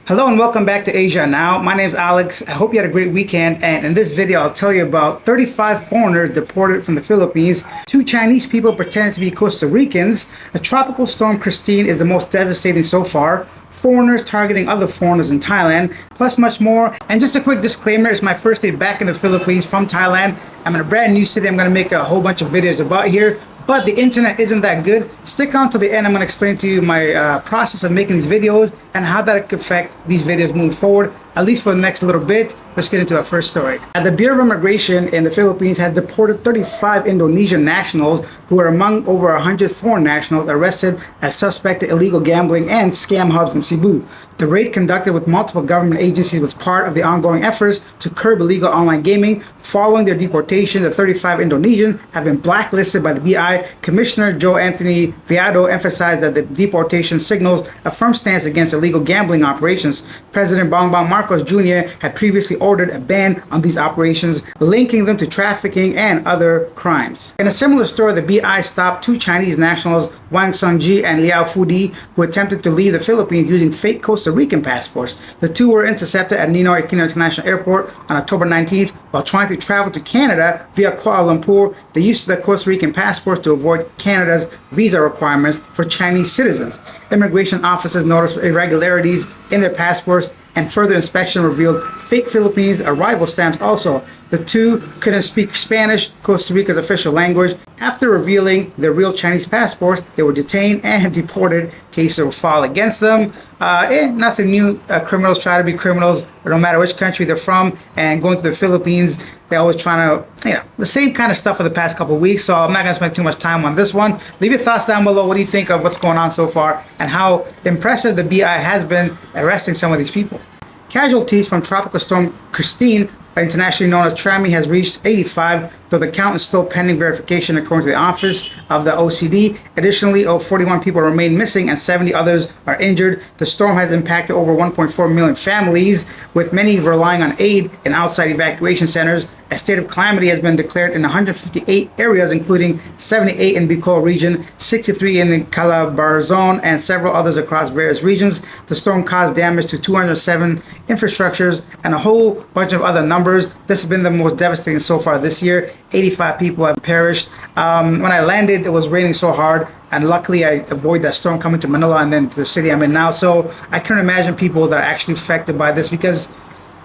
Hello and welcome back to Asia Now. My name is Alex. I hope you had a great weekend, and in this video I'll tell you about 35 foreigners deported from the Philippines, 2 Chinese people pretending to be Costa Ricans, a tropical storm Kristine is the most devastating so far, foreigners targeting other foreigners in Thailand, plus much more. And just a quick disclaimer, it's my first day back in the Philippines from Thailand. I'm in a brand new city I'm going to make a whole bunch of videos about here. But the internet isn't that good. Stick on to the end. I'm going to explain to you my process of making these videos and how that could affect these videos moving forward, at least for the next little bit. Let's get into our first story. The Bureau of Immigration in the Philippines has deported 35 Indonesian nationals who are among over 100 foreign nationals arrested as suspected illegal gambling and scam hubs in Cebu. The raid, conducted with multiple government agencies, was part of the ongoing efforts to curb illegal online gaming. Following their deportation, the 35 Indonesians have been blacklisted by the BI. Commissioner Joe Anthony Viado emphasized that the deportation signals a firm stance against illegal gambling operations. President Bongbong Marcos Jr. had previously ordered a ban on these operations, linking them to trafficking and other crimes. In a similar story, the BI stopped 2 Chinese nationals, Wang Songji and Liao Fudi, who attempted to leave the Philippines using fake Costa Rican passports. The 2 were intercepted at Ninoy Aquino International Airport on October 19th while trying to travel to Canada via Kuala Lumpur. They used the Costa Rican passports to avoid Canada's visa requirements for Chinese citizens. Immigration officers noticed irregularities in their passports, and further inspection revealed fake Philippines arrival stamps also. The 2 couldn't speak Spanish, Costa Rica's official language. After revealing their real Chinese passports, they were detained and deported. Cases were filed against them. Nothing new. Criminals try to be criminals, no matter which country they're from. And going to the Philippines, they're always trying to, the same kind of stuff for the past couple of weeks. So I'm not going to spend too much time on this one. Leave your thoughts down below. What do you think of what's going on so far and how impressive the BI has been arresting some of these people? Casualties from Tropical Storm Kristine, internationally known as Trami, has reached 85, though the count is still pending verification according to the office of the OCD. Additionally, 41 people remain missing and 70 others are injured. The storm has impacted over 1.4 million families, with many relying on aid in outside evacuation centers. A state of calamity has been declared in 158 areas, including 78 in Bicol region, 63 in Calabarzon, and several others across various regions. The storm caused damage to 207 infrastructures and a whole bunch of other numbers. This has been the most devastating so far this year. 85 people have perished. When I landed, it was raining so hard, and luckily I avoided that storm coming to Manila and then to the city I'm in now. So I can imagine people that are actually affected by this, because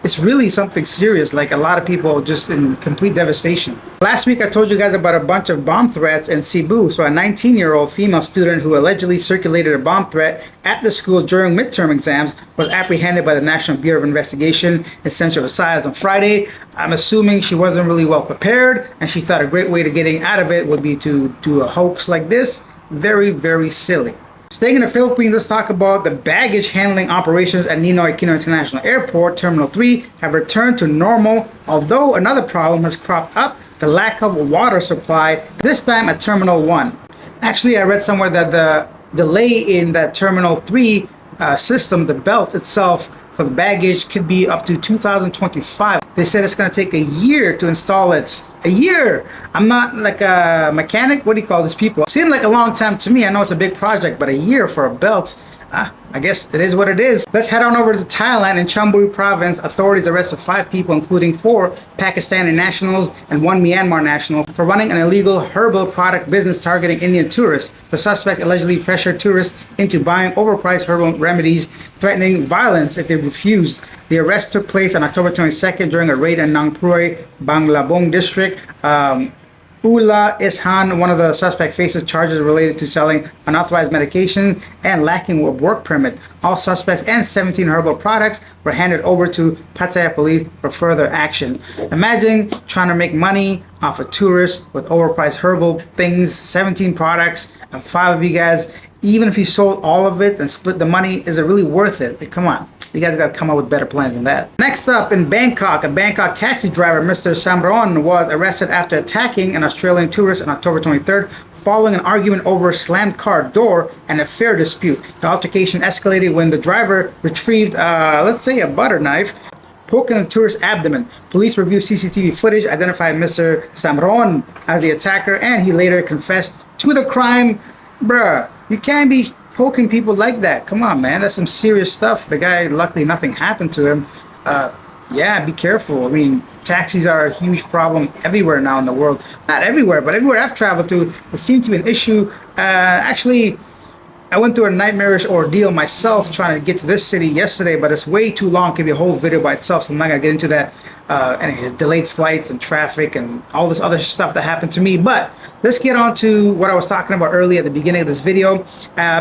it's really something serious. Like, a lot of people just in complete devastation. Last week I told you guys about a bunch of bomb threats in Cebu. So a 19-year-old female student who allegedly circulated a bomb threat at the school during midterm exams was apprehended by the National Bureau of Investigation in Central Visayas on Friday. I'm assuming she wasn't really well prepared, and she thought a great way to getting out of it would be to do a hoax like this. Very, very silly. Staying in the Philippines, let's talk about the baggage handling operations at Ninoy Aquino International Airport, Terminal 3, have returned to normal, although another problem has cropped up: the lack of water supply, this time at Terminal 1. Actually, I read somewhere that the delay in that Terminal 3 system, the belt itself for the baggage, could be up to 2025. They said it's going to take a year to install it. A year! I'm not like a mechanic. What do you call these people? Seemed like a long time to me. I know it's a big project, but a year for a belt, I guess it is what it is. Let's head on over to Thailand. In Chonburi province, authorities arrested 5 people, including 4 Pakistani nationals and 1 Myanmar national, for running an illegal herbal product business targeting Indian tourists. The suspect allegedly pressured tourists into buying overpriced herbal remedies, threatening violence if they refused. The arrest took place on October 22nd during a raid in Nang Proi, Banglabong district. Ula Ishan, one of the suspects, faces charges related to selling unauthorized medication and lacking a work permit. All suspects and 17 herbal products were handed over to Pattaya police for further action. Imagine trying to make money off of tourists with overpriced herbal things, 17 products, and 5 of you guys. Even if you sold all of it and split the money, is it really worth it? Like, come on. You guys got to come up with better plans than that. Next up, in Bangkok, a Bangkok taxi driver, Mr. Samron, was arrested after attacking an Australian tourist on October 23rd following an argument over a slammed car door and a fare dispute. The altercation escalated when the driver retrieved, let's say, a butter knife, poking the tourist's abdomen. Police reviewed CCTV footage, identified Mr. Samron as the attacker, and he later confessed to the crime. Bruh, you can't be poking people like that. Come on, man, that's some serious stuff. The guy, luckily nothing happened to him. Yeah, be careful. I mean, taxis are a huge problem everywhere now in the world. Not everywhere, but everywhere I've traveled to, it seems to be an issue. Actually, I went through a nightmarish ordeal myself trying to get to this city yesterday, but it's way too long. It could be a whole video by itself, so I'm not going to get into that. Anyways, delayed flights and traffic and all this other stuff that happened to me. But let's get on to what I was talking about earlier at the beginning of this video.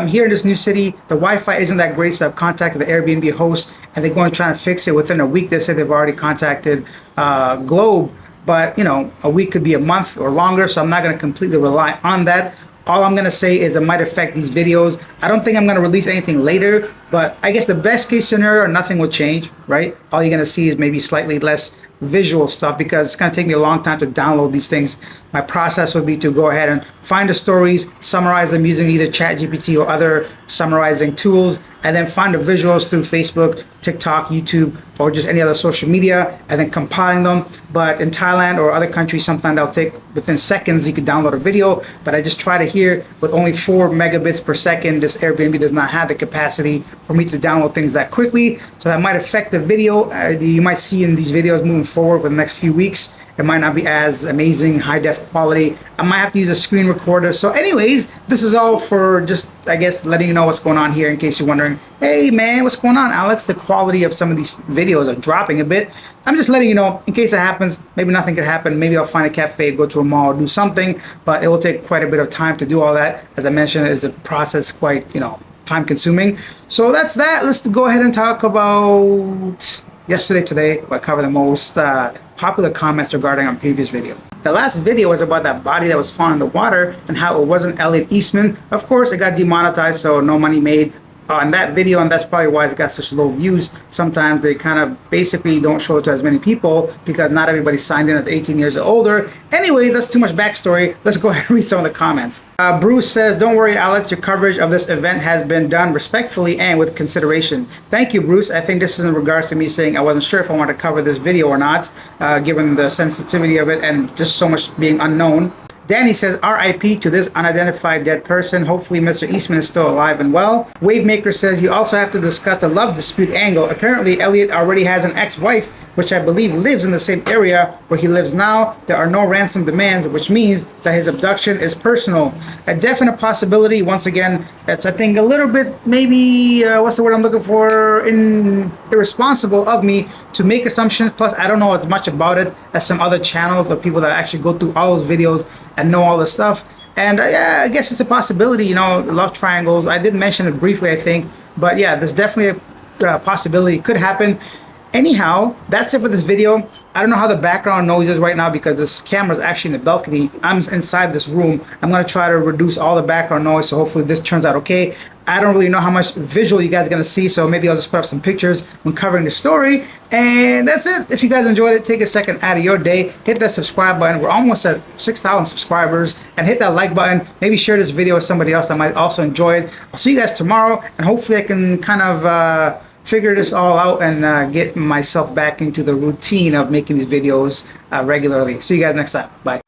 Here in this new city, the Wi-Fi isn't that great, so I've contacted the Airbnb host, and they're going to try and fix it within a week. They said they've already contacted Globe, but you know, a week could be a month or longer, so I'm not going to completely rely on that. All I'm going to say is it might affect these videos. I don't think I'm going to release anything later, but I guess the best case scenario, nothing will change, right? All you're going to see is maybe slightly less visual stuff because it's going to take me a long time to download these things. My process would be to go ahead and find the stories, summarize them using either ChatGPT or other summarizing tools, and then find the visuals through Facebook, TikTok, YouTube, or just any other social media, and then compiling them. But in Thailand or other countries, sometimes that'll take within seconds, you could download a video. But I just try to hear with only 4 megabits per second, this Airbnb does not have the capacity for me to download things that quickly. So that might affect the video. You might see in these videos moving forward for the next few weeks. It might not be as amazing, high def quality. I might have to use a screen recorder. So anyways, this is all for just, I guess, letting you know what's going on here in case you're wondering, hey man, what's going on, Alex? The quality of some of these videos are dropping a bit. I'm just letting you know in case it happens. Maybe nothing could happen. Maybe I'll find a cafe, go to a mall, do something, but it will take quite a bit of time to do all that. As I mentioned, it's a process quite, time consuming. So that's that. Let's go ahead and talk about today. I cover the most popular comments regarding our previous video. The last video was about that body that was found in the water and how it wasn't Elliot Eastman. Of course, it got demonetized, so no money made on that video, and that's probably why it got such low views. Sometimes they kind of basically don't show it to as many people because not everybody signed in as 18 years or older. Anyway, that's too much backstory. Let's go ahead and read some of the comments. Bruce says, don't worry, Alex, your coverage of this event has been done respectfully and with consideration. Thank you, Bruce. I think this is in regards to me saying I wasn't sure if I wanted to cover this video or not, given the sensitivity of it and just so much being unknown. Danny says, RIP to this unidentified dead person. Hopefully Mr. Eastman is still alive and well. Wavemaker says, you also have to discuss the love dispute angle. Apparently, Elliot already has an ex-wife, which I believe lives in the same area where he lives now. There are no ransom demands, which means that his abduction is personal. A definite possibility. Once again, that's, I think, a little bit, maybe, what's the word I'm looking for? Irresponsible of me to make assumptions. Plus, I don't know as much about it as some other channels or people that actually go through all those videos and know all this stuff. And yeah, I guess it's a possibility, love triangles. I did mention it briefly, I think, but yeah, there's definitely a possibility it could happen. Anyhow, that's it for this video. I don't know how the background noise is right now because this camera is actually in the balcony. I'm inside this room. I'm going to try to reduce all the background noise, so hopefully this turns out okay. I don't really know how much visual you guys are going to see, so maybe I'll just put up some pictures when covering the story. And that's it. If you guys enjoyed it, take a second out of your day. Hit that subscribe button. We're almost at 6,000 subscribers. And hit that like button. Maybe share this video with somebody else that might also enjoy it. I'll see you guys tomorrow, and hopefully I can kind of figure this all out and get myself back into the routine of making these videos regularly. See you guys next time. Bye.